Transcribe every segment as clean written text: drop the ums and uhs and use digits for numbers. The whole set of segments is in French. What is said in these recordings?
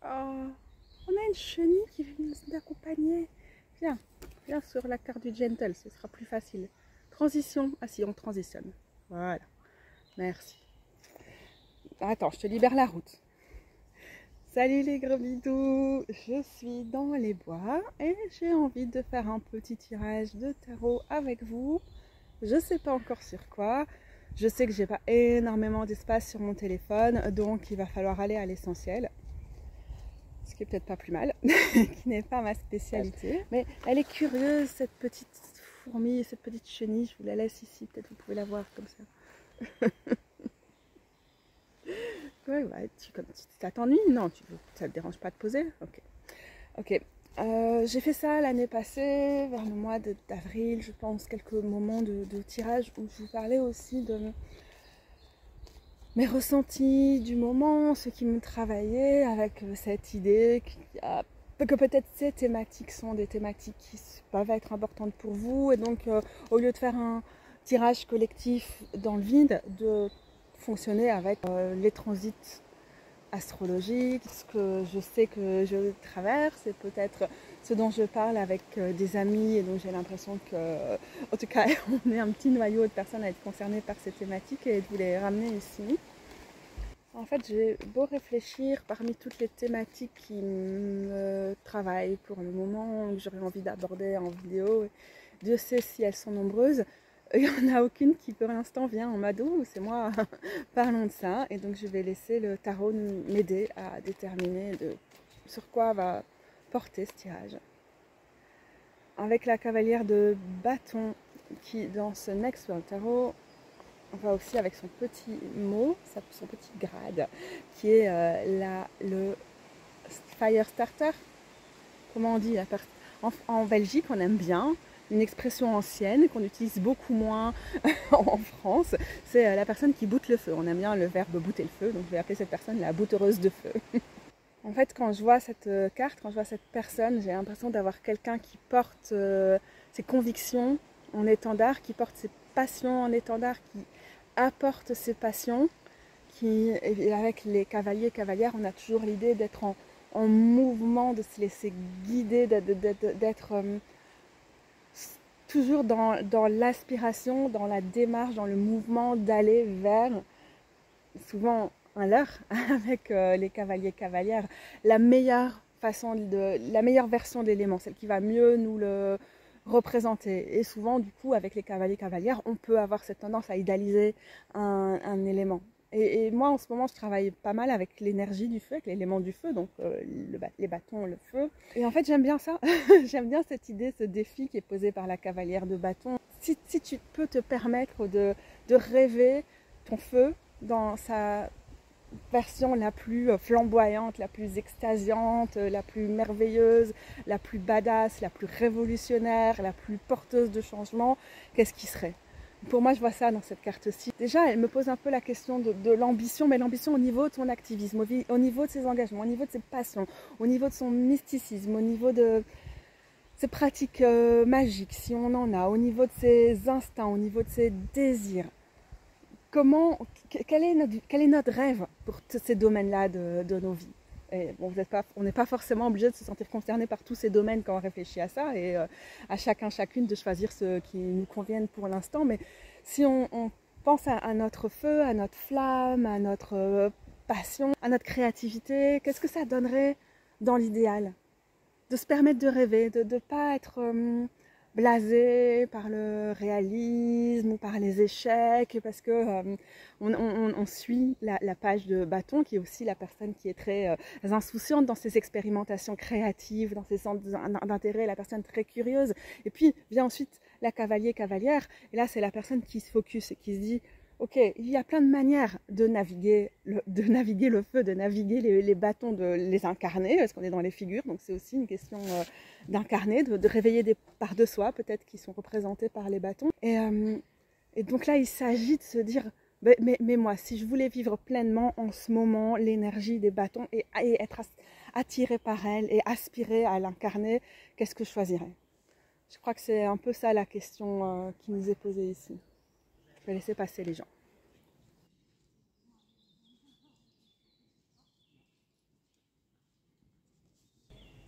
Oh, on a une chenille qui vient nous accompagner. Viens, viens sur la carte du gentle, ce sera plus facile. Transition. Ah si, on transitionne. Voilà. Merci. Attends, je te libère la route. Salut les gros bidous, je suis dans les bois et j'ai envie de faire un petit tirage de tarot avec vous. Je sais pas encore sur quoi. Je sais que j'ai pas énormément d'espace sur mon téléphone, donc il va falloir aller à l'essentiel. Ce qui est peut-être pas plus mal, qui n'est pas ma spécialité. Mais elle est curieuse, cette petite fourmi, cette petite chenille. Je vous la laisse ici, peut-être vous pouvez la voir comme ça. Ouais, ouais, ça t'ennuie? Non, ça te dérange pas de poser? Ok. Ok. J'ai fait ça l'année passée, vers le mois d'avril, je pense, quelques moments de tirage où je vous parlais aussi de mes ressentis du moment, ce qui me travaillait avec cette idée que peut-être ces thématiques sont des thématiques qui peuvent être importantes pour vous. Et donc, au lieu de faire un tirage collectif dans le vide, de fonctionner avec les transits astrologique, ce que je sais que je traverse et peut-être ce dont je parle avec des amis et donc j'ai l'impression que, en tout cas, on est un petit noyau de personnes à être concernées par ces thématiques et de vous les ramener ici. En fait, j'ai beau réfléchir parmi toutes les thématiques qui me travaillent pour le moment, que j'aurais envie d'aborder en vidéo, Dieu sait si elles sont nombreuses. Il n'y en a aucune qui pour l'instant vient en mode « c'est moi, parlons de ça ». Et donc je vais laisser le tarot m'aider à déterminer sur quoi va porter ce tirage. Avec la cavalière de bâton qui, dans ce Next World Tarot, va aussi avec son petit mot, son petit grade, qui est le Fire Starter. Comment on dit en Belgique, on aime bien une expression ancienne qu'on utilise beaucoup moins en France, c'est la personne qui boute le feu. On aime bien le verbe bouter le feu, donc je vais appeler cette personne la boutereuse de feu. En fait, quand je vois cette carte, quand je vois cette personne, j'ai l'impression d'avoir quelqu'un qui porte ses convictions en étendard, qui porte ses passions en étendard, qui apporte ses passions, et avec les cavaliers, cavalières, on a toujours l'idée d'être en mouvement, de se laisser guider, d'être toujours dans l'aspiration, dans la démarche, dans le mouvement d'aller vers, souvent un leurre, avec les cavaliers cavalières, la meilleure version de l'élément, celle qui va mieux nous le représenter. Et souvent, du coup, avec les cavaliers cavalières, on peut avoir cette tendance à idéaliser un élément. Et moi, en ce moment, je travaille pas mal avec l'énergie du feu, avec l'élément du feu, donc les bâtons, le feu. Et en fait, j'aime bien ça. J'aime bien cette idée, ce défi qui est posé par la cavalière de bâton. Si tu peux te permettre de rêver ton feu dans sa version la plus flamboyante, la plus extasiante, la plus merveilleuse, la plus badass, la plus révolutionnaire, la plus porteuse de changement, qu'est-ce qui serait ? Pour moi, je vois ça dans cette carte-ci. Déjà, elle me pose un peu la question de l'ambition, mais l'ambition au niveau de son activisme, au niveau de ses engagements, au niveau de ses passions, au niveau de son mysticisme, au niveau de ses pratiques magiques, si on en a, au niveau de ses instincts, au niveau de ses désirs. Quel est notre rêve pour tous ces domaines-là de nos vies? Et bon, on n'est pas forcément obligé de se sentir concerné par tous ces domaines quand on réfléchit à ça, et à chacun, chacune de choisir ce qui nous convienne pour l'instant. Mais si on pense à notre feu, à notre flamme, à notre passion, à notre créativité, qu'est-ce que ça donnerait dans l'idéal? De se permettre de rêver, de ne pas être blasé par le réalisme ou par les échecs, parce que on suit la page de bâton, qui est aussi la personne qui est très insouciante dans ses expérimentations créatives, dans ses centres d'intérêt, la personne très curieuse. Et puis vient ensuite la cavalière, et là c'est la personne qui se focus et qui se dit ok, il y a plein de manières de naviguer le feu, de naviguer les bâtons, de les incarner, parce qu'on est dans les figures, donc c'est aussi une question d'incarner, de réveiller des parts de soi, peut-être qui sont représentées par les bâtons. Et donc là, il s'agit de se dire, mais moi, si je voulais vivre pleinement en ce moment l'énergie des bâtons et être attiré par elle et aspirer à l'incarner, qu'est-ce que je choisirais? Je crois que c'est un peu ça la question qui nous est posée ici. Je vais laisser passer les gens.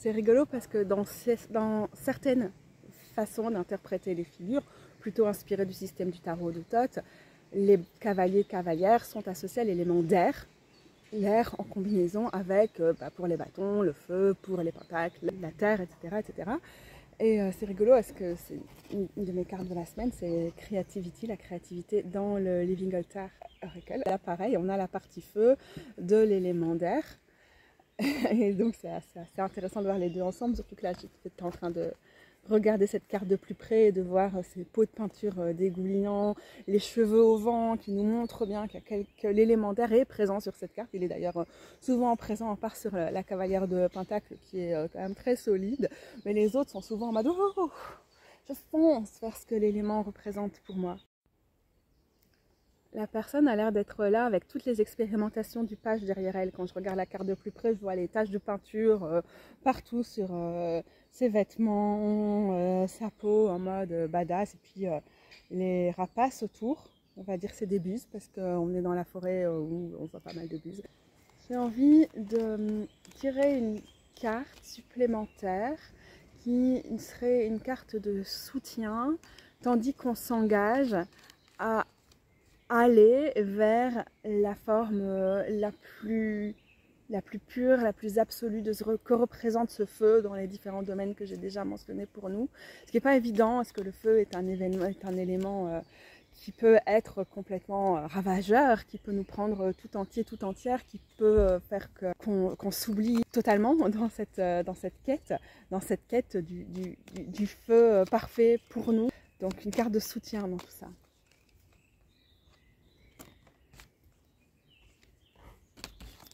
C'est rigolo parce que dans certaines façons d'interpréter les figures, plutôt inspirées du système du tarot de Thoth, les cavaliers cavalières sont associés à l'élément d'air, l'air en combinaison avec, pour les bâtons, le feu, pour les pentacles, la terre, etc. etc. Et c'est rigolo parce que c'est une de mes cartes de la semaine, c'est Creativity, la créativité dans le Living Altar Oracle. Là pareil, on a la partie feu de l'élément d'air. Et donc c'est assez intéressant de voir les deux ensemble, surtout que là j'étais en train de regarder cette carte de plus près et de voir ces pots de peinture dégoulinants, les cheveux au vent qui nous montrent bien que l'élément d'air est présent sur cette carte. Il est d'ailleurs souvent présent, à part sur la cavalière de Pentacle qui est quand même très solide, mais les autres sont souvent en mode oh, je fonce vers ce que l'élément représente pour moi. La personne a l'air d'être là avec toutes les expérimentations du page derrière elle. Quand je regarde la carte de plus près, je vois les taches de peinture partout sur ses vêtements, sa peau en mode badass. Et puis les rapaces autour, on va dire c'est des buses parce qu'on est dans la forêt où on voit pas mal de buses. J'ai envie de tirer une carte supplémentaire qui serait une carte de soutien, tandis qu'on s'engage à aller vers la forme la plus pure, la plus absolue de ce que représente ce feu dans les différents domaines que j'ai déjà mentionnés pour nous. Ce qui n'est pas évident, parce que le feu est un élément qui peut être complètement ravageur, qui peut nous prendre tout entier, tout entière, qui peut faire qu'on s'oublie totalement dans cette quête du feu parfait pour nous. Donc une carte de soutien dans tout ça.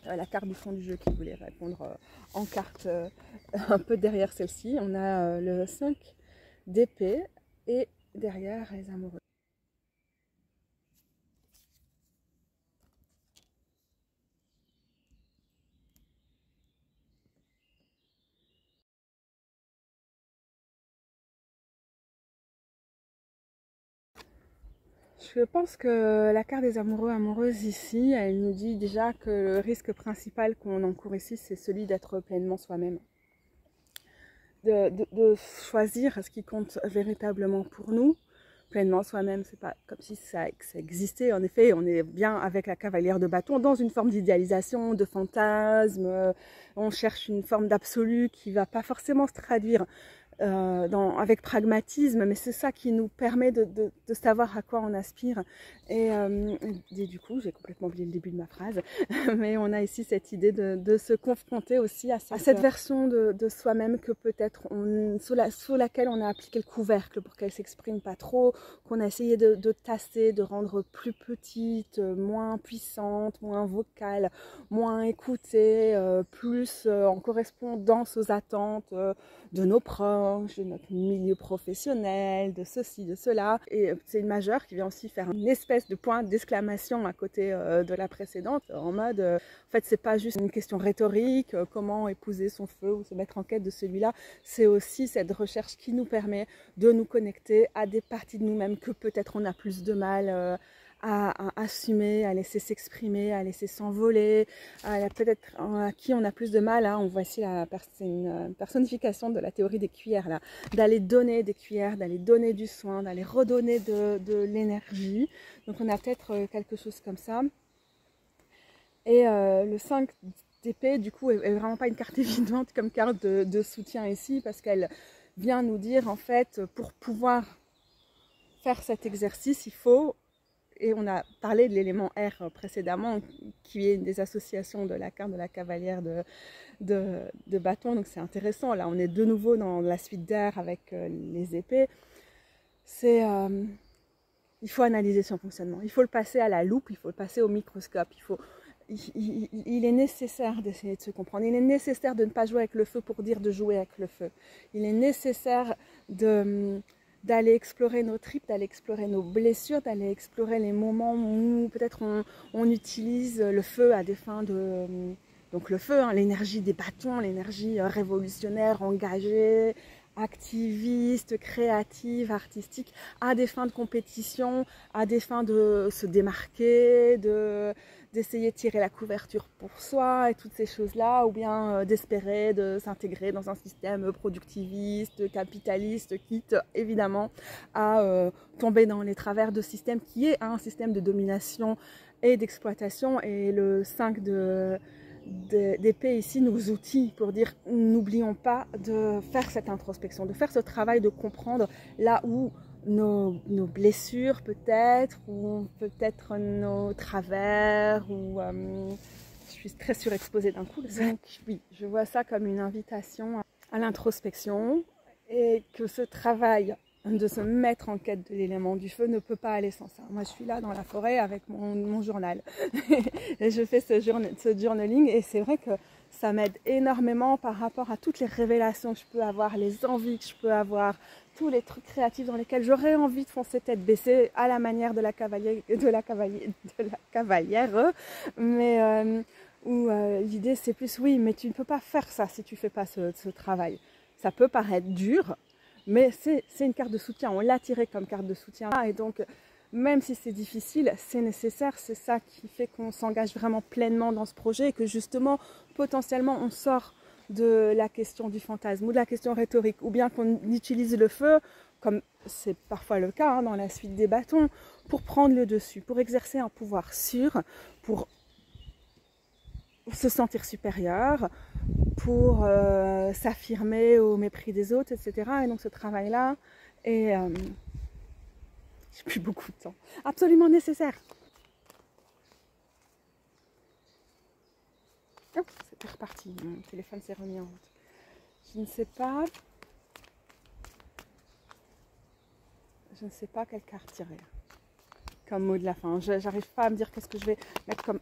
La carte du fond du jeu qui voulait répondre en carte un peu derrière celle-ci. On a le 5 d'épée et derrière les amoureux. Je pense que la carte des amoureux amoureuses ici, elle nous dit déjà que le risque principal qu'on encourt ici, c'est celui d'être pleinement soi-même. De choisir ce qui compte véritablement pour nous. Pleinement soi-même, c'est pas comme si ça existait. En effet, on est bien avec la cavalière de bâton dans une forme d'idéalisation, de fantasme. On cherche une forme d'absolu qui va pas forcément se traduire avec pragmatisme, mais c'est ça qui nous permet de savoir à quoi on aspire. Et du coup, j'ai complètement oublié le début de ma phrase, mais on a ici cette idée de se confronter aussi à cette version de soi-même que peut-être sous laquelle on a appliqué le couvercle pour qu'elle s'exprime pas trop, qu'on a essayé de tasser, de rendre plus petite, moins puissante, moins vocale, moins écoutée, plus en correspondance aux attentes de nos proches, de notre milieu professionnel, de ceci, de cela. Et c'est une majeure qui vient aussi faire une espèce de point d'exclamation à côté de la précédente, en mode, en fait, c'est pas juste une question rhétorique, comment épouser son feu ou se mettre en quête de celui-là, c'est aussi cette recherche qui nous permet de nous connecter à des parties de nous-mêmes que peut-être on a plus de mal à assumer, à laisser s'exprimer, à laisser s'envoler, peut-être à qui on a plus de mal. On voit ici c'est une personnification de la théorie des cuillères, là, d'aller donner des cuillères, d'aller donner du soin, d'aller redonner de l'énergie. Donc on a peut-être quelque chose comme ça. Et le 5 d'épée, du coup, est vraiment pas une carte évidente comme carte de soutien ici, parce qu'elle vient nous dire, en fait, pour pouvoir faire cet exercice, il faut... Et on a parlé de l'élément R précédemment, qui est une des associations de la carte de la cavalière de bâton. Donc c'est intéressant. Là, on est de nouveau dans la suite d'air avec les épées. Il faut analyser son fonctionnement. Il faut le passer à la loupe, il faut le passer au microscope. Il est nécessaire d'essayer de se comprendre. Il est nécessaire de ne pas jouer avec le feu pour dire de jouer avec le feu. Il est nécessaire d'aller explorer nos tripes, d'aller explorer nos blessures, d'aller explorer les moments où peut-être on utilise le feu à des fins de... Donc le feu, l'énergie des bâtons, l'énergie révolutionnaire, engagée, activiste, créative, artistique, à des fins de compétition, à des fins de se démarquer, d'essayer de tirer la couverture pour soi et toutes ces choses-là, ou bien d'espérer de s'intégrer dans un système productiviste, capitaliste, quitte évidemment à tomber dans les travers de système qui est un système de domination et d'exploitation. Et le 5 d'épée ici nous outille pour dire n'oublions pas de faire cette introspection, de faire ce travail de comprendre là où nos blessures peut-être, ou peut-être nos travers, ou je suis très surexposée d'un coup. Donc oui, je vois ça comme une invitation à l'introspection, et que ce travail de se mettre en quête de l'élément du feu ne peut pas aller sans ça. Moi je suis là dans la forêt avec mon journal et je fais ce journaling, et c'est vrai que ça m'aide énormément par rapport à toutes les révélations que je peux avoir, les envies que je peux avoir, tous les trucs créatifs dans lesquels j'aurais envie de foncer tête baissée à la manière de la cavalière, mais où l'idée c'est plus oui, mais tu ne peux pas faire ça si tu fais pas ce travail. Ça peut paraître dur, mais c'est une carte de soutien, on l'a tirée comme carte de soutien, et donc même si c'est difficile, c'est nécessaire, c'est ça qui fait qu'on s'engage vraiment pleinement dans ce projet, et que justement, potentiellement, on sort de la question du fantasme ou de la question rhétorique, ou bien qu'on utilise le feu, comme c'est parfois le cas dans la suite des bâtons, pour prendre le dessus, pour exercer un pouvoir sûr, pour se sentir supérieur, pour s'affirmer au mépris des autres, etc. Et donc ce travail-là est... j'ai plus beaucoup de temps. Absolument nécessaire. Oh, c'était reparti. Mon téléphone s'est remis en route. Je ne sais pas. Je ne sais pas quelle carte tirer. Comme mot de la fin. J'arrive pas à me dire qu'est-ce que je vais mettre comme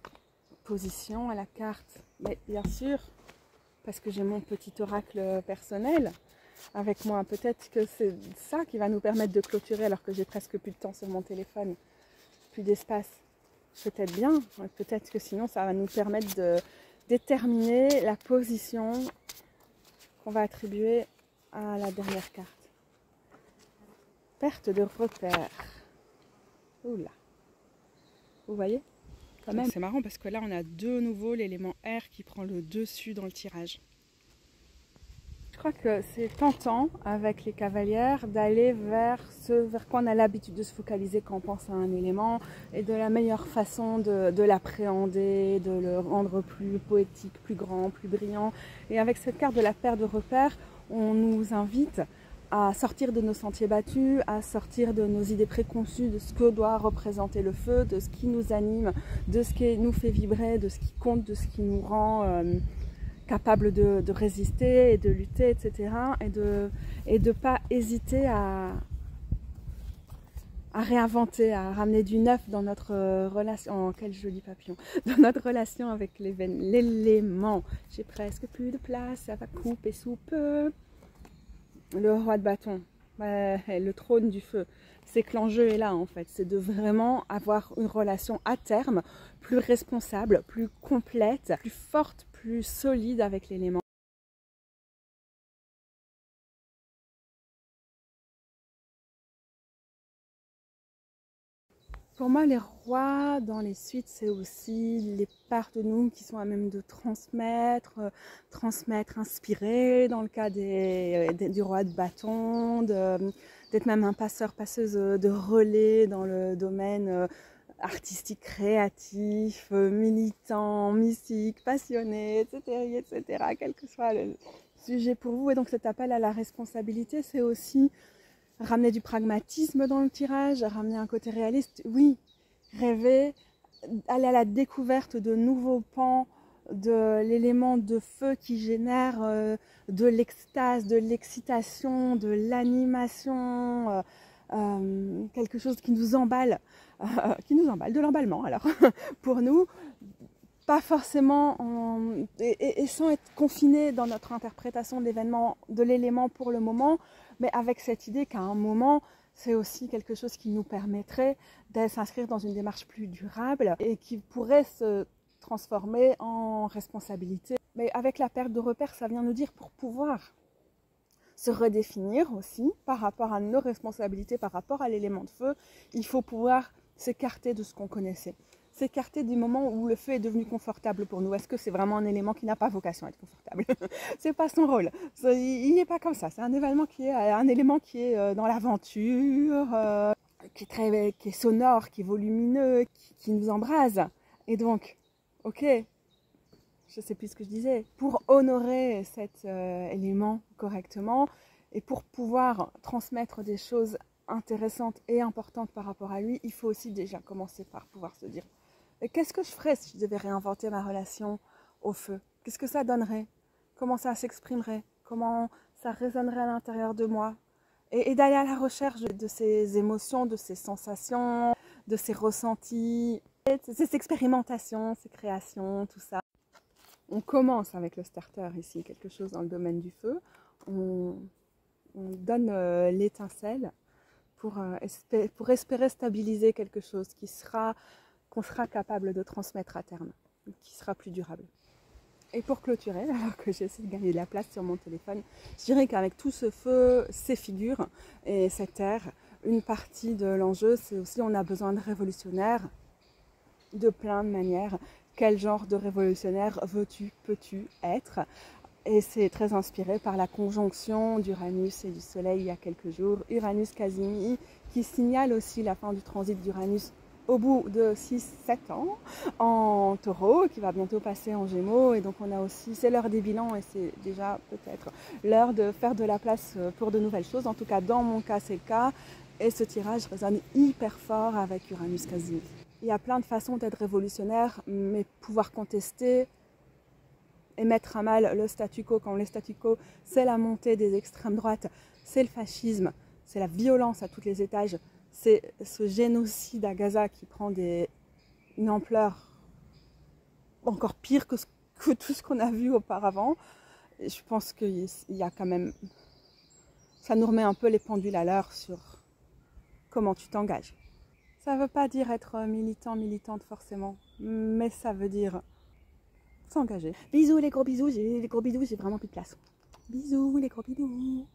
position à la carte. Mais bien sûr, parce que j'ai mon petit oracle personnel avec moi. Peut-être que c'est ça qui va nous permettre de clôturer alors que j'ai presque plus de temps sur mon téléphone. Plus d'espace. Peut-être bien. Peut-être que sinon ça va nous permettre de déterminer la position qu'on va attribuer à la dernière carte. Perte de repère. Oula. Vous voyez? Quand même. C'est marrant parce que là on a de nouveau l'élément R qui prend le dessus dans le tirage. Je crois que c'est tentant avec les cavalières d'aller vers ce vers quoi on a l'habitude de se focaliser quand on pense à un élément, et de la meilleure façon de l'appréhender, de le rendre plus poétique, plus grand, plus brillant. Et avec cette carte de la perte de repère, on nous invite à sortir de nos sentiers battus, à sortir de nos idées préconçues de ce que doit représenter le feu, de ce qui nous anime, de ce qui nous fait vibrer, de ce qui compte, de ce qui nous rend capable de résister et de lutter, etc. Et de pas hésiter à réinventer, à ramener du neuf dans notre relation. Oh, quel joli papillon! Dans notre relation avec l'élément. J'ai presque plus de place, ça va couper sous peu. Le roi de bâton, le trône du feu. C'est que l'enjeu est là en fait, c'est de vraiment avoir une relation à terme plus responsable, plus complète, plus forte, plus solide avec l'élément. Pour moi, les rois dans les suites, c'est aussi les parts de nous qui sont à même de transmettre, inspirer, dans le cas du roi de bâton, d'être même un passeur-passeuse de relais dans le domaine artistique, créatif, militant, mystique, passionné, etc., quel que soit le sujet pour vous. Et donc cet appel à la responsabilité, c'est aussi ramener du pragmatisme dans le tirage, ramener un côté réaliste, oui, rêver, aller à la découverte de nouveaux pans de l'élément de feu qui génère de l'extase, de l'excitation, de l'animation, quelque chose qui nous emballe, de l'emballement alors, pour nous, pas forcément et sans être confiné dans notre interprétation de l'élément pour le moment, mais avec cette idée qu'à un moment, c'est aussi quelque chose qui nous permettrait de s'inscrire dans une démarche plus durable et qui pourrait se transformer en responsabilité. Mais avec la perte de repères, ça vient nous dire pour pouvoir se redéfinir aussi par rapport à nos responsabilités, par rapport à l'élément de feu, il faut pouvoir s'écarter de ce qu'on connaissait. s'écarter du moment où le feu est devenu confortable pour nous. Est-ce que c'est vraiment un élément qui n'a pas vocation à être confortable? C'est pas son rôle. Il n'est pas comme ça. C'est un événement qui est un élément qui est dans l'aventure, qui est sonore, qui est volumineux, qui nous embrase. Et donc, ok, je sais plus ce que je disais. Pour honorer cet élément correctement et pour pouvoir transmettre des choses intéressantes et importantes par rapport à lui, il faut aussi déjà commencer par pouvoir se dire qu'est-ce que je ferais si je devais réinventer ma relation au feu? Qu'est-ce que ça donnerait? Comment ça s'exprimerait? Comment ça résonnerait à l'intérieur de moi? Et d'aller à la recherche de ces émotions, de ces sensations, de ces ressentis, ces expérimentations, ces créations, tout ça. On commence avec le starter ici, quelque chose dans le domaine du feu. On donne l'étincelle pour espérer stabiliser quelque chose qu'on sera capable de transmettre à terme, qui sera plus durable. Et pour clôturer, alors que j'essaie de gagner de la place sur mon téléphone, je dirais qu'avec tout ce feu, ces figures et cette air, une partie de l'enjeu, c'est aussi on a besoin de révolutionnaires de plein de manières. Quel genre de révolutionnaire veux-tu, peux-tu être? Et c'est très inspiré par la conjonction d'Uranus et du Soleil il y a quelques jours. Uranus-Casimir qui signale aussi la fin du transit d'Uranus au bout de 6-7 ans en Taureau, qui va bientôt passer en Gémeaux. Et donc on a aussi, c'est l'heure des bilans et c'est déjà peut-être l'heure de faire de la place pour de nouvelles choses. En tout cas, dans mon cas, c'est le cas. Et ce tirage résonne hyper fort avec Uranus-Casimir. Il y a plein de façons d'être révolutionnaire, mais pouvoir contester et mettre à mal le statu quo, quand le statu quo, c'est la montée des extrêmes droites, c'est le fascisme, c'est la violence à tous les étages, c'est ce génocide à Gaza qui prend une ampleur encore pire que tout ce qu'on a vu auparavant. Et je pense qu'il y a quand même... Ça nous remet un peu les pendules à l'heure sur comment tu t'engages. Ça ne veut pas dire être militant, militante forcément, mais ça veut dire s'engager. Bisous les gros bisous, j'ai vraiment plus de place. Bisous les gros bisous.